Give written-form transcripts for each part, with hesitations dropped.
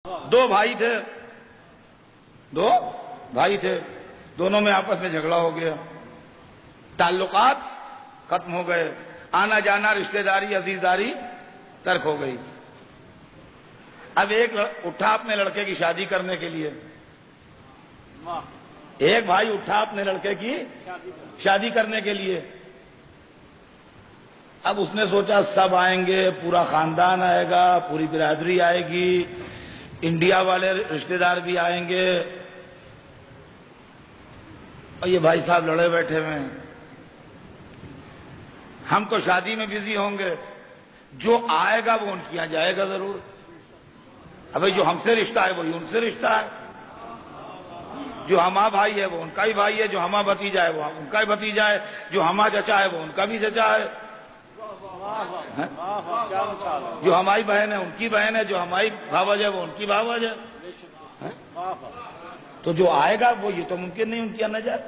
دو بھائی تھے، دونوں میں آپس میں جھگڑا ہو گیا، تعلقات ختم ہو گئے، آنا جانا رشتہ داری عزیزداری ترک ہو گئی۔ اب ایک اٹھا اپنے لڑکے کی شادی کرنے کے لیے، ایک بھائی اٹھا اپنے لڑکے کی شادی کرنے کے لیے۔ اب اس نے سوچا سب آئیں گے، پورا خاندان آئے گا، پوری برادری آئے گی، انڈیا والے رشتہ دار بھی آئیں گے، اور یہ بھائی صاحب لڑے بیٹھے ہوئے ہیں، ہم تو شادی میں بزی ہوں گے، جو آئے گا وہ ان کے یہاں جائے گا ضرور۔ ابھی جو ہم سے رشتہ ہے وہی ان سے رشتہ ہے، جو ہمارا بھائی ہے وہ ان کا ہی بھائی ہے، جو ہمارا بھتیجا ہے وہ ان کا ہی بھتیجا ہے، جو ہمارا چچا ہے وہ ان کا بھی چچا ہے، جو ہماری بہن ہے ان کی بہن ہے، جو ہماری بھاوج ہے وہ ان کی بھاوج ہے۔ تو جو آئے گا وہ یہ تو ممکن نہیں ان کے یہاں نہ جائے۔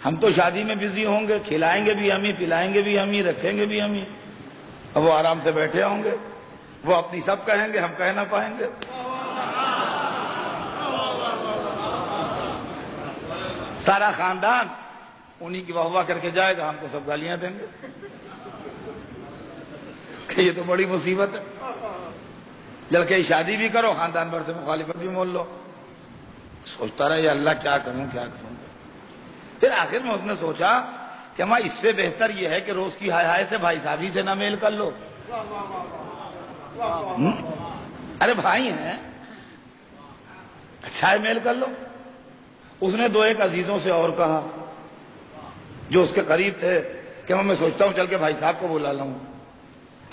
ہم تو شادی میں بزی ہوں گے، کھلائیں گے بھی ہم ہی، پلائیں گے بھی ہم ہی، رکھیں گے بھی ہم ہی، اور وہ آرام سے بیٹھے ہوں گے، وہ اپنی سب کہیں گے، ہم کہہ نہ پائیں گے۔ سارا خاندان انہی کی واہ واہ کر کے جائے گا، ہم کو سب گالیاں دیں گے کہ یہ تو بڑی مصیبت ہے۔ لڑکے کی شادی بھی کرو، خاندان بھر سے مخالفت بھی مول لو۔ سوچتا رہا یہ اللہ کیا کروں کیا کروں۔ پھر آخر میں اس نے سوچا کہ ہمیں اس سے بہتر یہ ہے کہ روز کی ہائے ہائے سے بھائی صاحبی سے نہ میل کر لو۔ ارے بھائی ہیں، اچھا ہے میل کر لو۔ اس نے دو ایک عزیزوں سے اور کہا جو اس کے قریب تھے کہ میں سوچتا ہوں چل کے بھائی صاحب کو بلا لاؤں۔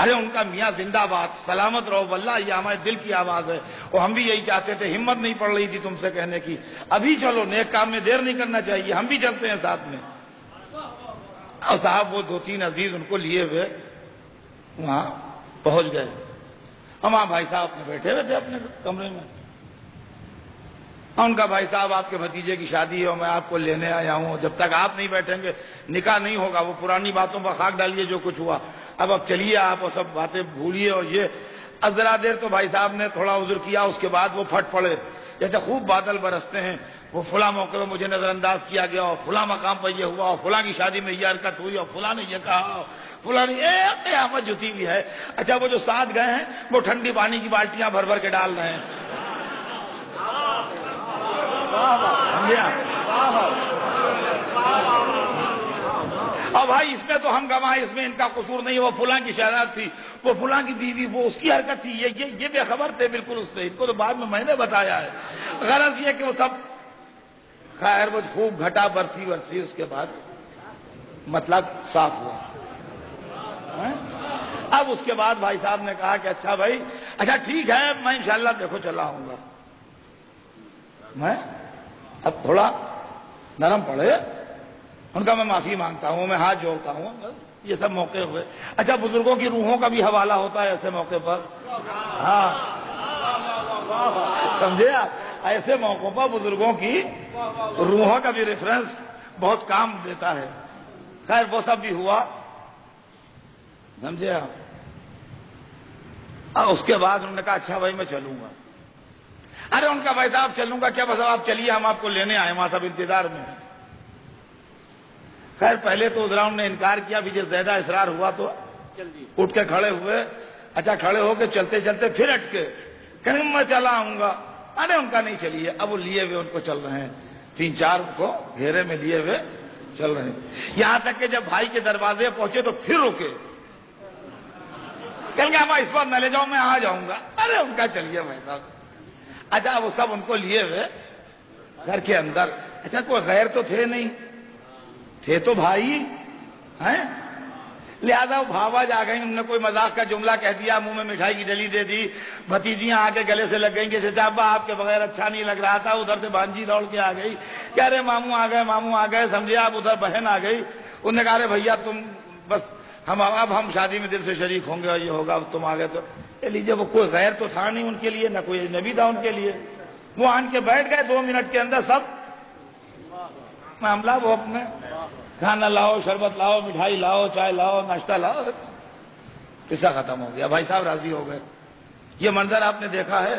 ارے ان کا میاں زندہ باد، سلامت رہو، واللہ یہ ہمارے دل کی آواز ہے، اور ہم بھی یہی چاہتے تھے، ہمت نہیں پڑ رہی تھی تم سے کہنے کی، ابھی چلو، نیک کام میں دیر نہیں کرنا چاہیے، ہم بھی چلتے ہیں ساتھ میں۔ اور صاحب وہ دو تین عزیز ان کو لیے ہوئے وہاں پہنچ گئے، اور وہاں بھائی صاحب اپنے بیٹھے ہوئے تھے اپنے کمرے میں۔ ان کا بھائی صاحب آپ کے بھتیجے کی شادی ہے اور میں آپ کو لینے آیا ہوں، جب تک آپ نہیں بیٹھیں گے نکاح نہیں ہوگا، وہ پرانی باتوں پر خاک ڈالیے جو کچھ ہوا، اب چلیے آپ اور سب باتیں بھولیے۔ اور یہ اب ذرا دیر تو بھائی صاحب نے تھوڑا عذر کیا، اس کے بعد وہ پھٹ پڑے جیسے خوب بادل برستے ہیں، وہ فلاں موقع پہ مجھے نظر انداز کیا گیا، اور فلاں مقام پر یہ ہوا، اور فلاں کی شادی میں یہ حرکت ہوئی، اور فلاں نے یہ کہا، فلاں نے قیامت جتی ہوئی ہے۔ اچھا وہ جو ساتھ گئے ہیں وہ ٹھنڈی پانی کی بالٹیاں بھر بھر کے ڈال رہے ہیں۔ اور بھائی اس میں تو ہم گواہ، اس میں ان کا قصور نہیں، وہ فلاں کی شہرات تھی، وہ فلاں کی بیوی، وہ اس کی حرکت تھی، یہ بے خبر تھے بالکل اس سے، ان کو تو بعد میں نے بتایا ہے۔ غرض یہ کہ وہ سب خیر وہ خوب گھٹا برسی اس کے بعد مطلب صاف ہوا۔ اب اس کے بعد بھائی صاحب نے کہا کہ اچھا بھائی، اچھا ٹھیک ہے، میں انشاءاللہ دیکھو چلا آؤں گا، میں اب تھوڑا نرم پڑے، ان کا میں معافی مانگتا ہوں، میں ہاتھ جوڑتا ہوں، بس یہ سب موقع ہوئے۔ اچھا بزرگوں کی روحوں کا بھی حوالہ ہوتا ہے ایسے موقع پر، ہاں سمجھے آپ، ایسے موقعوں پر بزرگوں کی روحوں کا بھی ریفرنس بہت کام دیتا ہے۔ خیر وہ سب بھی ہوا، سمجھے آپ۔ اور اس کے بعد انہوں نے کہا اچھا بھائی میں چلوں گا۔ ارے ان کا بھائی صاحب چلوں گا کیا، بس آپ چلیے، ہم آپ کو لینے آئے، وہاں سب انتظار میں۔ خیر پہلے تو ادھر انہوں نے انکار کیا، بھی جب زیادہ اصرار ہوا تو اٹھ کے کھڑے ہوئے۔ اچھا کھڑے ہو کے چلتے چلتے پھر اٹکے، کہیں میں چلا آؤں گا۔ ارے ان کا نہیں چلیے، اب وہ لیے ہوئے ان کو چل رہے ہیں، تین چار کو گھیرے میں لیے ہوئے چل رہے ہیں، یہاں تک کہ جب بھائی کے دروازے پہنچے تو پھر رکے، کہیں گے ہم اس وقت نہ لے جاؤ، میں آ جاؤں گا۔ ارے ان کا چلیے بھائی صاحب۔ اچھا وہ سب ان کو لیے ہوئے گھر کے اندر، اچھا کوئی غیر تو تھے نہیں، تھے تو بھائی ہیں، لہذا وہ بھاوج آ گئی، انہوں نے کوئی مذاق کا جملہ کہہ دیا، منہ میں مٹھائی کی ڈلی دے دی، بھتیجیاں آ کے گلے سے لگ گئیں کہ چچا ابا آپ کے بغیر اچھا نہیں لگ رہا تھا، ادھر سے بھانجی دوڑ کے آ گئی کہ ارے ماموں آ گئے، سمجھے آپ، ادھر بہن آ گئی، انہوں نے کہا ارے بھیا تم بس اب ہم شادی میں دل سے شریک ہوں گے، اور یہ ہوگا، اب تم آ گئے تو لیجیے۔ وہ کوئی غیر تو تھا نہیں ان کے لیے، نہ کوئی اجنبی تھا ان کے لیے، وہ آن کے بیٹھ گئے، 2 منٹ کے اندر سب معاملہ وہ اپنے کھانا لاؤ، شربت لاؤ، مٹھائی لاؤ، چائے لاؤ، ناشتہ لاؤ، قصہ ختم ہو گیا۔ بھائی صاحب راضی ہو گئے، یہ منظر آپ نے دیکھا ہے؟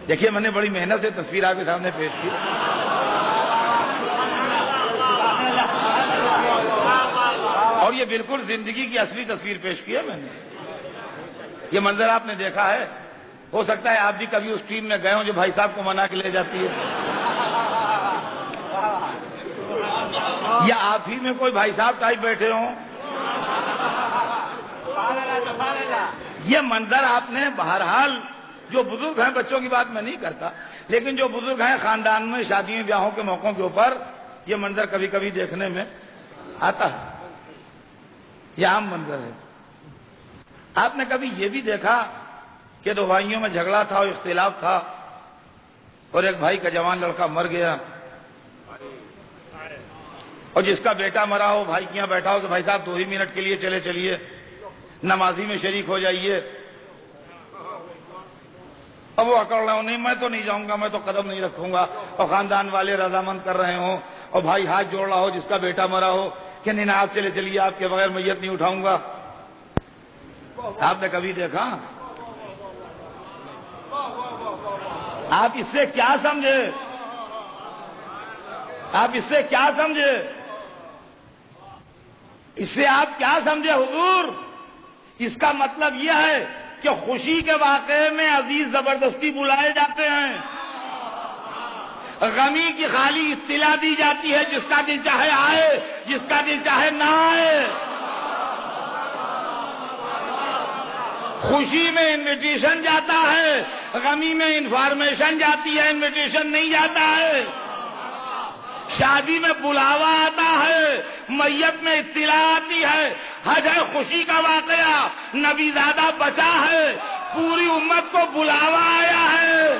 دیکھیے میں نے بڑی محنت سے تصویر آپ کے سامنے پیش کی. اور یہ بالکل زندگی کی اصلی تصویر پیش کی ہے میں نے. یہ منظر آپ نے دیکھا ہے؟ ہو سکتا ہے آپ بھی کبھی اس ٹیم میں گئے ہوں جو بھائی صاحب کو منا کے لے جاتی ہے. یا آپ ہی میں کوئی بھائی صاحب ٹائپ بیٹھے ہوں. یہ منظر آپ نے بہرحال جو بزرگ ہیں، بچوں کی بات میں نہیں کرتا، لیکن جو بزرگ ہیں خاندان میں شادیوں بیاہوں کے موقعوں کے اوپر یہ منظر کبھی کبھی دیکھنے میں آتا ہے. یہ عام منظر ہے. آپ نے کبھی یہ بھی دیکھا کہ دو بھائیوں میں جھگڑا تھا اور اختلاف تھا اور ایک بھائی کا جوان لڑکا مر گیا اور جس کا بیٹا مرا ہو بھائی کے یہاں بیٹھا ہو کہ بھائی صاحب 2 ہی منٹ کے لیے چلیے نمازی میں شریک ہو جائیے. اب وہ اکڑ رہے ہوں نہیں میں تو نہیں جاؤں گا، میں تو قدم نہیں رکھوں گا، اور خاندان والے رضامند کر رہے ہوں اور بھائی ہاتھ جوڑ رہا ہو جس کا بیٹا مرا ہو کہ نہیں آپ چلیے آپ کے بغیر میت نہیں اٹھاؤں گا. آپ نے کبھی دیکھا؟ آپ اس سے کیا سمجھے؟ آپ اس سے کیا سمجھے؟ اس سے آپ کیا سمجھے حضور؟ اس کا مطلب یہ ہے کہ خوشی کے واقعے میں عزیز زبردستی بلائے جاتے ہیں، غمی کی خالی اطلاع دی جاتی ہے، جس کا دل چاہے آئے جس کا دل چاہے نہ آئے. خوشی میں انویٹیشن جاتا ہے، غمی میں انفارمیشن جاتی ہے، انویٹیشن نہیں جاتا ہے. شادی میں بلاوا آتا ہے، میت میں اطلاع آتی ہے. حج ہے خوشی کا واقعہ، نبی زادہ بچا ہے، پوری امت کو بلاوا آیا ہے.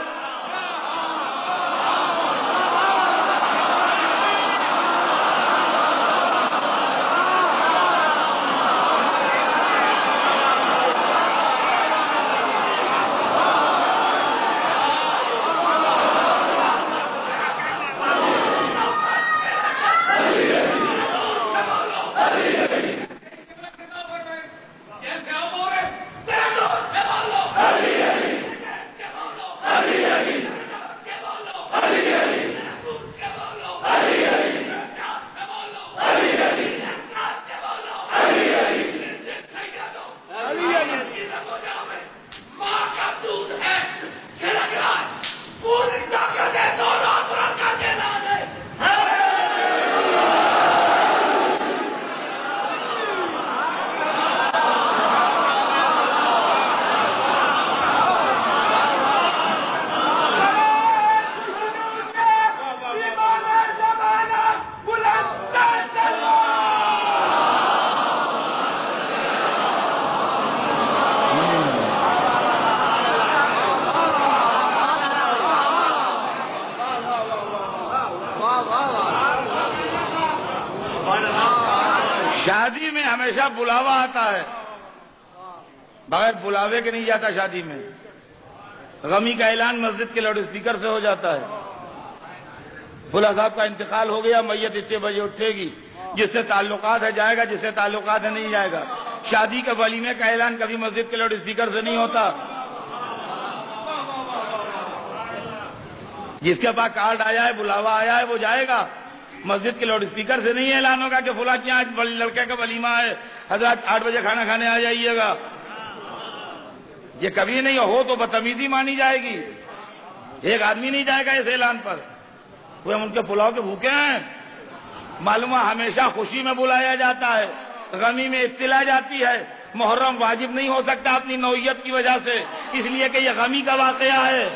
شادی میں ہمیشہ بلاوا آتا ہے، بغیر بلاوے کے نہیں جاتا. شادی میں غمی کا اعلان مسجد کے لاؤڈ اسپیکر سے ہو جاتا ہے. بلا صاحب کا انتقال ہو گیا، میت اتنے بجے اٹھے گی، جس سے تعلقات ہے جائے گا، جس سے تعلقات ہے نہیں جائے گا. شادی کے ولیمے کا اعلان کبھی مسجد کے لاؤڈ اسپیکر سے نہیں ہوتا. جس کے پاس کارڈ آیا ہے، بلاوا آیا ہے، وہ جائے گا. مسجد کے لاؤڈ اسپیکر سے نہیں اعلان ہوگا کہ فلاں کے آج لڑکے کا ولیمہ ہے، حضرات 8 بجے کھانا کھانے آ جائیے گا. یہ کبھی نہیں ہو تو بدتمیزی مانی جائے گی. ایک آدمی نہیں جائے گا اس اعلان پر. وہ ہم ان کے پلاؤ کے بھوکے ہیں. معلوم ہے ہمیشہ خوشی میں بلایا جاتا ہے، غمی میں اطلاع جاتی ہے. محرم واجب نہیں ہو سکتا اپنی نوعیت کی وجہ سے، اس لیے کہ یہ غمی کا واقعہ ہے.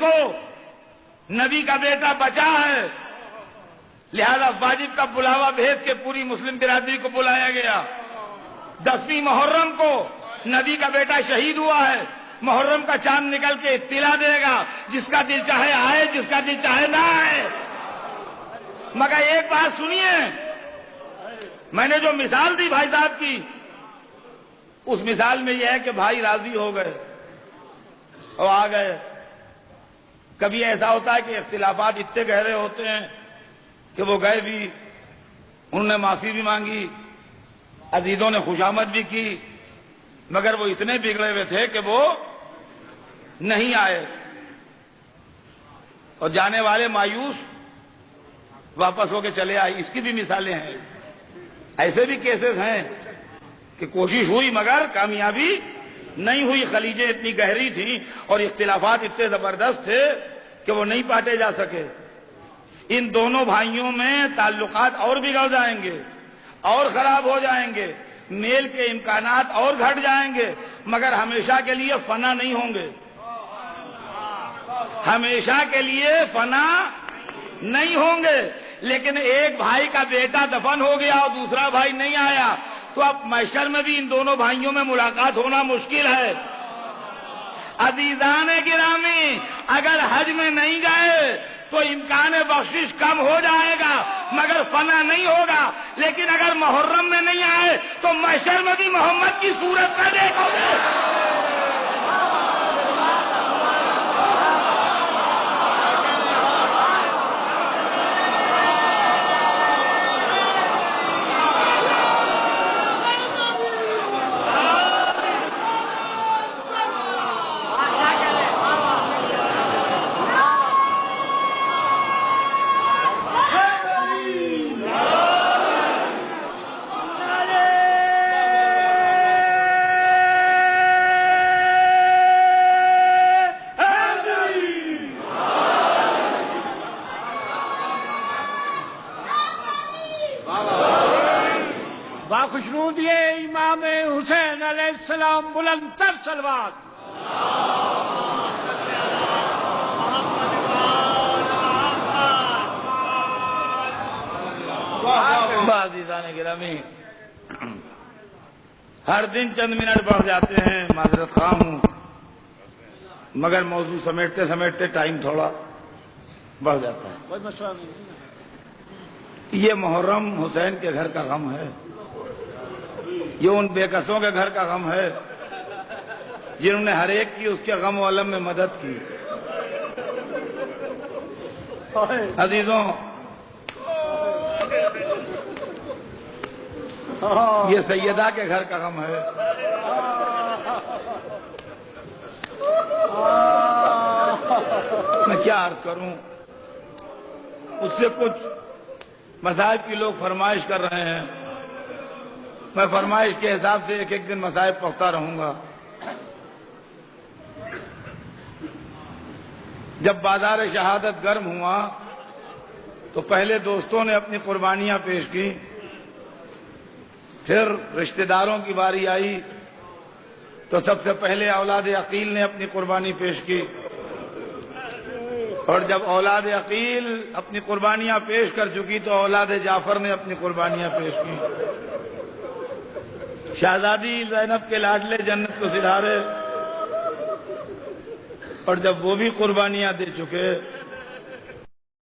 کو نبی کا بیٹا بچا ہے، لہذا واجب کا بلاوا بھیج کے پوری مسلم برادری کو بلایا گیا۔ 10ویں محرم کو نبی کا بیٹا شہید ہوا ہے، محرم کا چاند نکل کے اطلاع دے گا، جس کا دل چاہے آئے، جس کا دل چاہے نہ آئے۔ مگر ایک بات سنیے، میں نے جو مثال دی بھائی صاحب کی، اس مثال میں یہ ہے کہ بھائی راضی ہو گئے اور آ گئے۔ کبھی ایسا ہوتا ہے کہ اختلافات اتنے گہرے ہوتے ہیں کہ وہ گئے بھی، انہوں نے معافی بھی مانگی، عزیزوں نے خوشامد بھی کی، مگر وہ اتنے بگڑے ہوئے تھے کہ وہ نہیں آئے، اور جانے والے مایوس واپس ہو کے چلے آئے۔ اس کی بھی مثالیں ہیں، ایسے بھی کیسز ہیں کہ کوشش ہوئی مگر کامیابی نہیں ہوئی، خلیجیں اتنی گہری تھیں اور اختلافات اتنے زبردست تھے کہ وہ نہیں پاٹے جا سکے۔ ان دونوں بھائیوں میں تعلقات اور بگڑ جائیں گے اور خراب ہو جائیں گے، میل کے امکانات اور گھٹ جائیں گے، مگر ہمیشہ کے لیے فنا نہیں ہوں گے، ہمیشہ کے لیے فنا نہیں ہوں گے۔ لیکن ایک بھائی کا بیٹا دفن ہو گیا اور دوسرا بھائی نہیں آیا، تو اب محشر میں بھی ان دونوں بھائیوں میں ملاقات ہونا مشکل ہے۔ عزیزان گرامی، اگر حج میں نہیں گئے تو امکان بخشش کم ہو جائے گا مگر فنا نہیں ہوگا، لیکن اگر محرم میں نہیں آئے تو محشر میں بھی محمد کی صورت میں دیکھو گے۔ خوشنود امام حسین علیہ السلام، بلند تر صلوات۔ عزیزان گرامی، ہر دن چند منٹ بڑھ جاتے ہیں، معذرت خواہ ہوں، مگر موضوع سمیٹتے سمیٹتے ٹائم تھوڑا بڑھ جاتا ہے۔ کوئی مسئلہ نہیں۔ یہ محرم حسین کے گھر کا غم ہے، یہ ان بے کسوں کے گھر کا غم ہے جنہوں نے ہر ایک کی اس کے غم و الم میں مدد کی۔ عزیزوں، یہ سیدہ کے گھر کا غم ہے۔ میں کیا عرض کروں، اس سے کچھ مذاہب کی لوگ فرمائش کر رہے ہیں، میں فرمائش کے حساب سے ایک ایک دن مذاہب پڑھتا رہوں گا۔ جب بازار شہادت گرم ہوا تو پہلے دوستوں نے اپنی قربانیاں پیش کی، پھر رشتہ داروں کی باری آئی تو سب سے پہلے اولاد عقیل نے اپنی قربانی پیش کی، اور جب اولاد عقیل اپنی قربانیاں پیش کر چکی تو اولاد جعفر نے اپنی قربانیاں پیش کی۔ شہزادی زینب کے لاڈلے جنت کو سدھارے، اور جب وہ بھی قربانیاں دے چکے